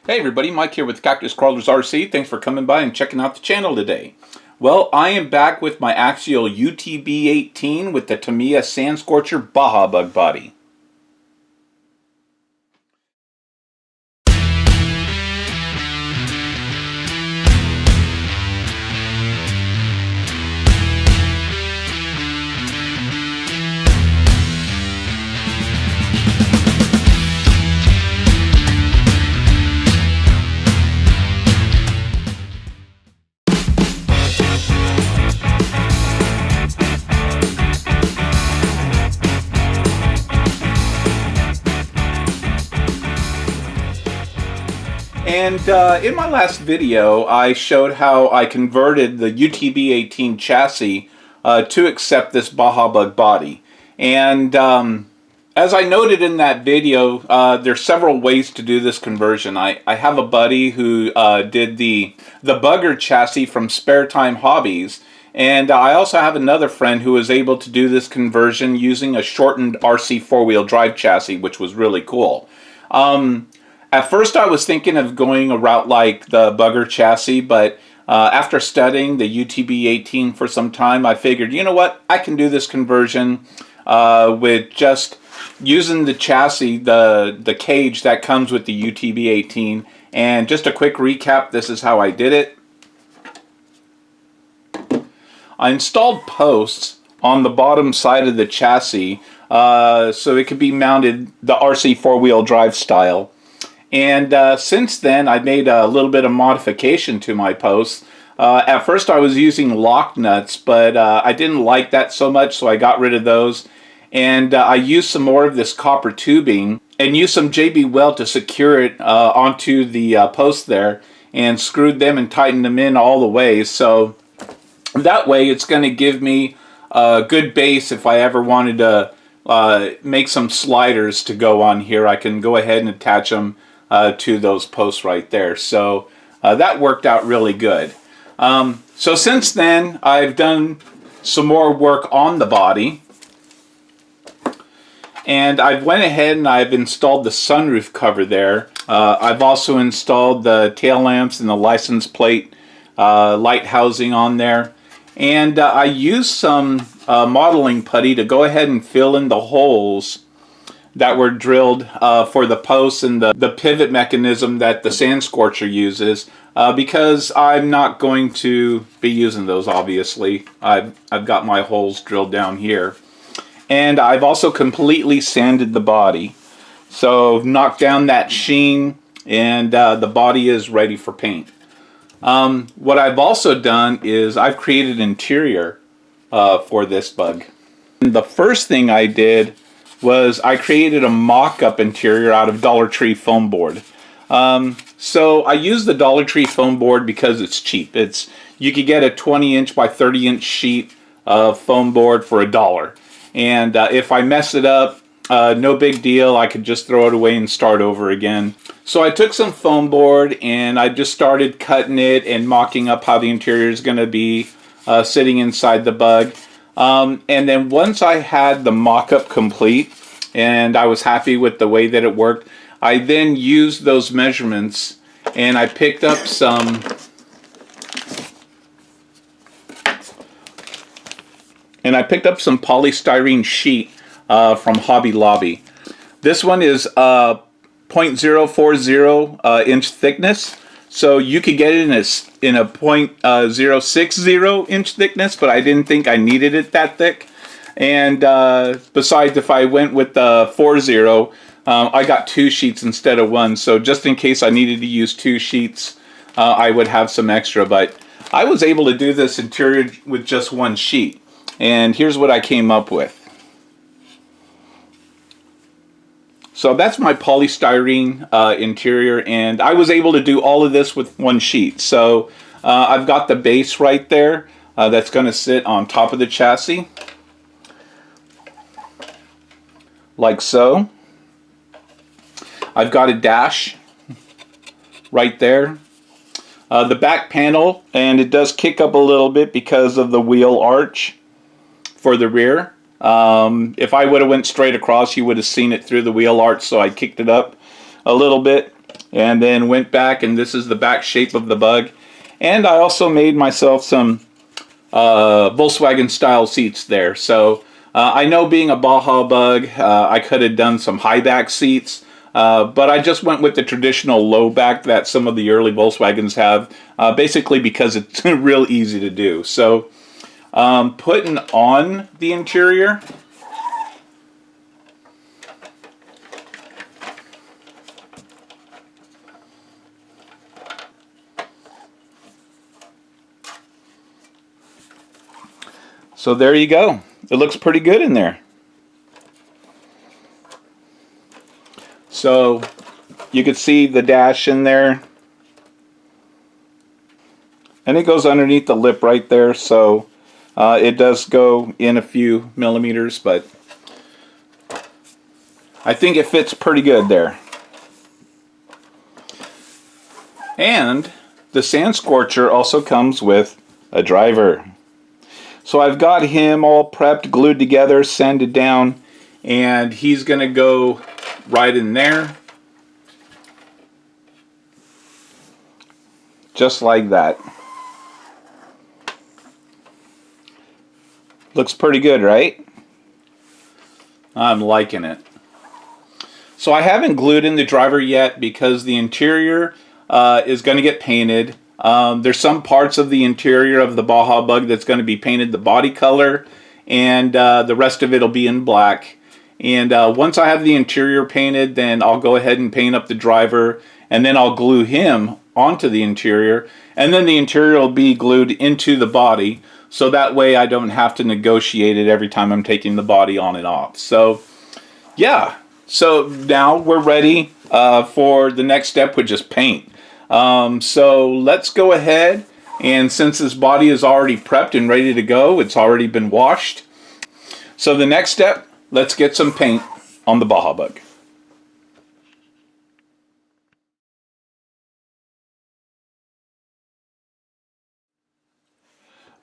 Hey everybody, Mike here with Cactus Crawlers RC. Thanks for coming by and checking out the channel today. Well, I am back with my Axial UTB18 with the Tamiya Sand Scorcher Baja bug body. And in my last video, I showed how I converted the UTB18 chassis to accept this Baja bug body. And as I noted in that video, there's several ways to do this conversion. I have a buddy who did the Bugger chassis from Spare Time Hobbies. And I also have another friend who was able to do this conversion using a shortened RC four-wheel drive chassis, which was really cool. At first I was thinking of going a route like the Bugger chassis, but after studying the UTB18 for some time, I figured, you know what, I can do this conversion with just using the chassis, the cage that comes with the UTB18. And just a quick recap, this is how I did it. I installed posts on the bottom side of the chassis so it could be mounted the RC four-wheel drive style. And since then, I made a little bit of modification to my posts. At first, I was using lock nuts, but I didn't like that so much, so I got rid of those. And I used some more of this copper tubing and used some JB Weld to secure it onto the post there, and screwed them and tightened them in all the way. So that way, it's going to give me a good base if I ever wanted to make some sliders to go on here. I can go ahead and attach them to those posts right there. So that worked out really good. So since then, I've done some more work on the body. And I've went ahead and I've installed the sunroof cover there. I've also installed the tail lamps and the license plate light housing on there. And I used some modeling putty to go ahead and fill in the holes that were drilled for the posts and the pivot mechanism that the Sand Scorcher uses, because I'm not going to be using those, obviously. I've got my holes drilled down here. And I've also completely sanded the body. So knocked down that sheen, and the body is ready for paint. What I've also done is I've created an interior for this bug. And the first thing I did was I created a mock-up interior out of Dollar Tree foam board. So I use the Dollar Tree foam board because it's cheap. You could get a 20-inch by 30-inch sheet of foam board for $1. And if I mess it up, no big deal. I could just throw it away and start over again. So I took some foam board and I just started cutting it and mocking up how the interior is going to be sitting inside the bug. And then once I had the mock-up complete and I was happy with the way that it worked, I then used those measurements and I picked up some polystyrene sheet from Hobby Lobby. This one is 0.040 inch thickness. So you could get it in a 0.060 inch thickness, but I didn't think I needed it that thick. And besides, if I went with the 40, I got 2 sheets instead of 1. So just in case I needed to use 2 sheets, I would have some extra. But I was able to do this interior with just 1 sheet. And here's what I came up with. So that's my polystyrene interior, and I was able to do all of this with 1 sheet. So I've got the base right there that's going to sit on top of the chassis, like so. I've got a dash right there. The back panel, and it does kick up a little bit because of the wheel arch for the rear. If I would have went straight across, you would have seen it through the wheel arch, so I kicked it up a little bit. and then went back, and this is the back shape of the bug. And I also made myself some Volkswagen style seats there. So I know, being a Baja bug, I could have done some high back seats, but I just went with the traditional low back that some of the early Volkswagens have, basically because it's real easy to do. So putting on the interior. So there you go. It looks pretty good in there. So you can see the dash in there. And it goes underneath the lip right there, so it does go in a few millimeters, but I think it fits pretty good there. And the Sand Scorcher also comes with a driver. So I've got him all prepped, glued together, sanded down, and he's going to go right in there. Just like that. Looks pretty good, right? I'm liking it. So I haven't glued in the driver yet because the interior is going to get painted. There's some parts of the interior of the Baja bug that's going to be painted the body color, and the rest of it will be in black. And once I have the interior painted, then I'll go ahead and paint up the driver, and then I'll glue him onto the interior, and then the interior will be glued into the body, so that way I don't have to negotiate it every time I'm taking the body on and off. So yeah, so now we're ready for the next step, which is paint. So let's go ahead, and since this body is already prepped and ready to go, it's already been washed. So the next step, let's get some paint on the Baja bug.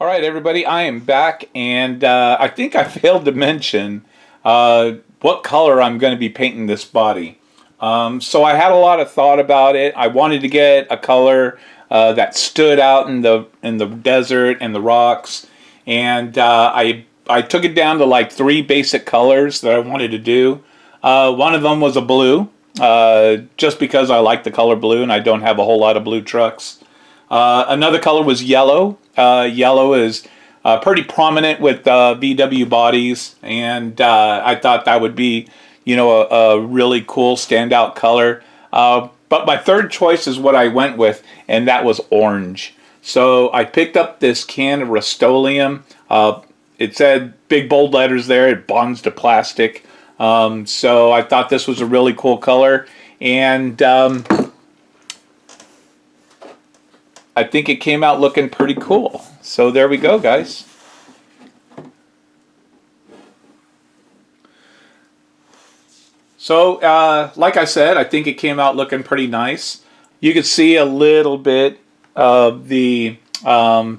All right, everybody, I am back, and I think I failed to mention what color I'm going to be painting this body. So I had a lot of thought about it. I wanted to get a color that stood out in the desert and the rocks, and I took it down to like 3 basic colors that I wanted to do. One of them was a blue, just because I like the color blue, and I don't have a whole lot of blue trucks. Another color was yellow. Yellow is pretty prominent with VW bodies, and I thought that would be, you know, a really cool standout color. But my third choice is what I went with, and that was orange. So I picked up this can of Rust-Oleum. It said big bold letters there, it bonds to plastic. So I thought this was a really cool color, and I think it came out looking pretty cool. So there we go, guys. So, like I said, I think it came out looking pretty nice. You can see a little bit of the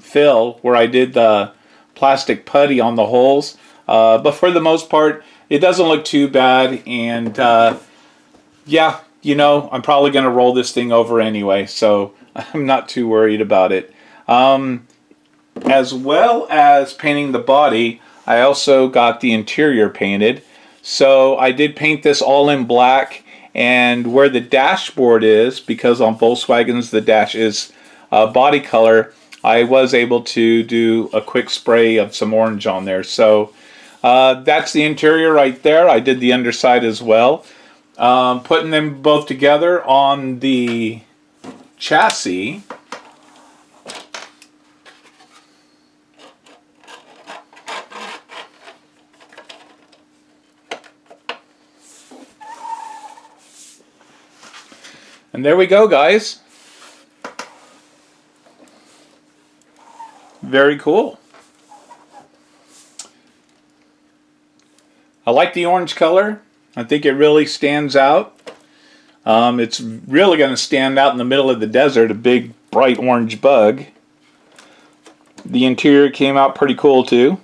fill where I did the plastic putty on the holes. But for the most part, it doesn't look too bad. And yeah, you know, I'm probably going to roll this thing over anyway, so I'm not too worried about it. As well as painting the body, I also got the interior painted. So I did paint this all in black, and where the dashboard is, because on Volkswagens the dash is body color, I was able to do a quick spray of some orange on there. So that's the interior right there. I did the underside as well. Putting them both together on the chassis. And there we go, guys. Very cool. I like the orange color. I think it really stands out. It's really going to stand out in the middle of the desert, a big bright orange bug. The interior came out pretty cool too.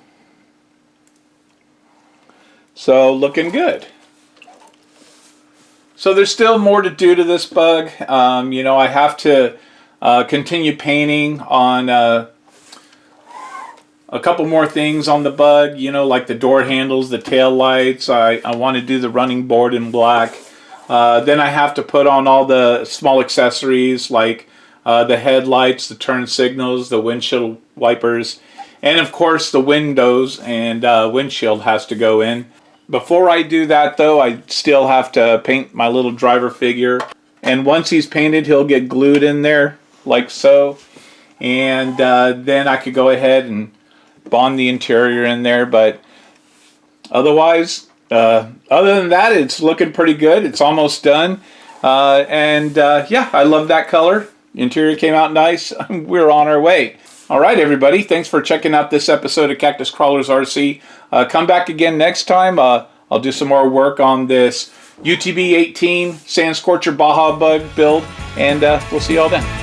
So looking good. So there's still more to do to this bug. You know, I have to continue painting on a couple more things on the bug, you know, like the door handles, the tail lights. I want to do the running board in black. Then I have to put on all the small accessories like the headlights, the turn signals, the windshield wipers, and of course the windows and windshield has to go in. Before I do that though, I still have to paint my little driver figure. And once he's painted, he'll get glued in there like so. And then I could go ahead and bond the interior in there. But otherwise, other than that, it's looking pretty good. It's almost done. Yeah, I love that color. Interior came out nice. We're on our way. All right, everybody. Thanks for checking out this episode of Cactus Crawlers RC. Come back again next time. I'll do some more work on this UTB18 Sand Scorcher Baja bug build, and we'll see you all then.